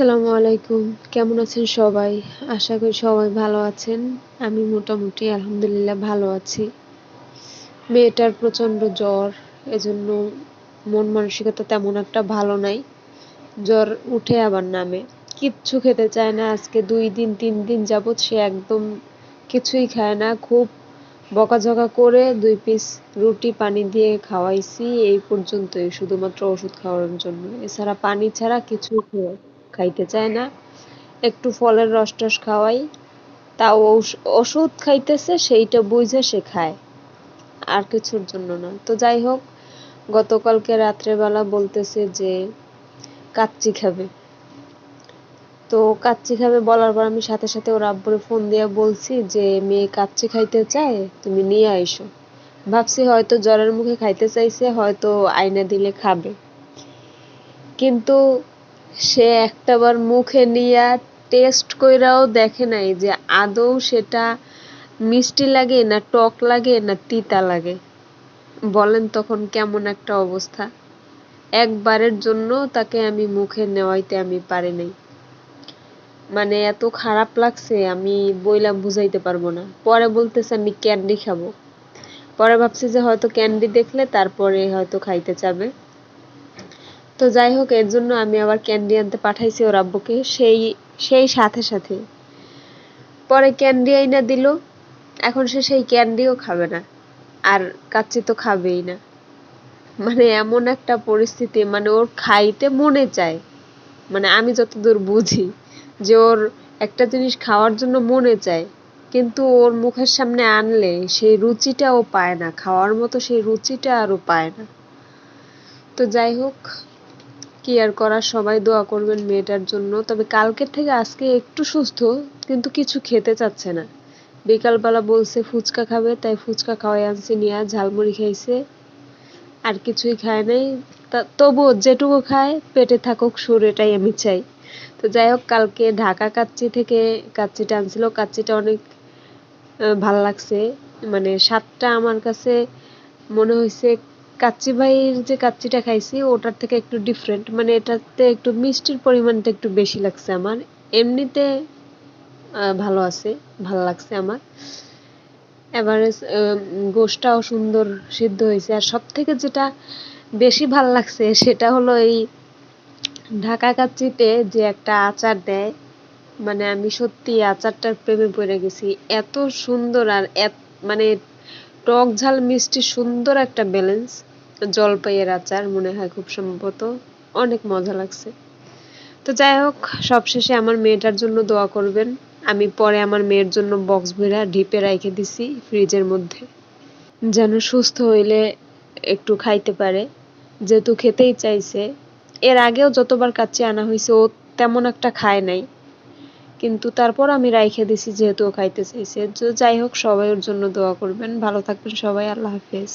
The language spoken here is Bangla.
আসসালামু আলাইকুম। কেমন আছেন সবাই? আশা করি সবাই ভালো আছেন। আমি মোটামুটি আলহামদুলিল্লাহ ভালো আছি। মেয়েটার প্রচণ্ড জ্বর, এজন্য মন মানসিকতা তেমন একটা ভালো নাই। জ্বর উঠে আবার নামে। কিচ্ছু খেতে চায় না। আজকে ২ দিন ৩ দিন যাবৎ সে একদম কিছুই খায় না। খুব বকাঝকা করে ২ পিস রুটি পানি দিয়ে খাওয়াইছি এই পর্যন্তই, শুধুমাত্র ওষুধ খাওয়ানোর জন্য। এছাড়া পানি ছাড়া কিছুই খাইতে চায় না। একটু ফলের রস-টস খাওয়াই, তাও ওষুধ খাইতেছে সেইটা বুইঝা সে খায়, আর কিছুর জন্য না। তো যাই হোক, গতকালকে রাত্রেবেলা বলতেছে যে কাচ্চি খাবে। তো কাচ্চি খাবে বলার পর আমি সাথে সাথে ওর আব্বুরে ফোন দিয়ে বলছি যে মেয়ে কাচ্চি খাইতে চায়, তুমি নিয়ে আইসো। ভাবছি হয়তো জ্বরের মুখে খাইতে চাইছে, হয়তো আইনা দিলে খাবে। কিন্তু সে একটাবার মুখে নিয়া টেস্ট কইরাও দেখে নাই যে আদৌ সেটা মিষ্টি লাগে না টক লাগে না তিতা লাগে। বলেন তখন কেমন একটা অবস্থা। একবারের জন্য তাকে আমি মুখে নেওয়াইতে আমি পারি নাই। মানে এত খারাপ লাগছে, আমি বইলা বুঝাইতে পারবো না। পরে বলতেছে আমি ক্যান্ডি খাবো। পরে ভাবছি যে হয়তো ক্যান্ডি দেখলে তারপরে হয়তো খাইতে চাবে। তো যাই হোক, এর জন্য আমি আবার ক্যান্ডি আনতে পাঠাইছি ওর আব্বুকে, সেই সাথে সাথে। পরে ক্যান্ডি আইনা দিল। এখন সে সেই ক্যান্ডিও খাবে না, আর কাচ্চি তো খাবেই না। মানে এমন একটা পরিস্থিতি, মানে ওর খাইতে মনে চায়। মানে আমি যতদূর বুঝি যে ওর একটা জিনিস খাওয়ার জন্য মনে চায়, কিন্তু ওর মুখের সামনে আনলে সেই রুচিটা ও পায় না, খাওয়ার মতো সেই রুচিটা আর ও পায় না। তো যাই হোক, কি আর করার, সবাই দোয়া করবেন মেয়েটার জন্য। তবে কালকের থেকে আজকে একটু সুস্থ, কিন্তু কিছু খেতে চাচ্ছে না। বিকালবেলা বলছে ফুচকা খাবে, তাই ফুচকা খাওয়াই আনছি নিয়া, ঝালমুড়ি খাইছে, আর কিছুই খায় নাই। তবুও যেটুকু খায় পেটে থাকুক সুর, এটাই আমি চাই। তো যাই হোক, কালকে ঢাকা কাচ্চি থেকে কাচ্চিটা আনছিল। কাচ্চিটা অনেক ভাল লাগছে। মানে স্বাদটা আমার কাছে মনে হয়েছে কাচ্চি ভাইয়ের যে কাচ্চিটা খাইছি ওটার থেকে একটু ডিফারেন্ট। মানে এটাতে একটু মিষ্টির পরিমাণটা একটু বেশি লাগছে আমার। এমনিতে ভালো আছে, ভালো লাগছে আমার। এবারে গোশটাও সুন্দর সিদ্ধ হয়েছে। আর সব থেকে যেটা বেশি ভাল লাগছে সেটা হলো এই ঢাকা কাচ্চিতে যে একটা আচার দেয়, মানে আমি সত্যি আচারটার প্রেমে পড়ে গেছি। এত সুন্দর, আর মানে টক ঝাল মিষ্টি সুন্দর একটা ব্যালেন্স। জলপাইয়ের আচার মনে হয় খুব সম্ভবত, অনেক মজা লাগছে। তো যাই হোক, সবশেষে আমার মেয়েটার জন্য দোয়া করবেন। আমি পরে আমার মেয়ের জন্য বক্স ভরা ডিপে রাইখে দিছি ফ্রিজের মধ্যে, যেন সুস্থ হইলে একটু খাইতে পারে, যেহেতু খেতেই চাইছে। এর আগেও যতবার কাচ্চি আনা হয়েছে ও তেমন একটা খায় নাই, কিন্তু তারপর আমি রাইখে দিছি যেহেতু ও খাইতে চাইছে। যাই হোক, সবাই ওর জন্য দোয়া করবেন। ভালো থাকবেন সবাই। আল্লাহ হাফেজ।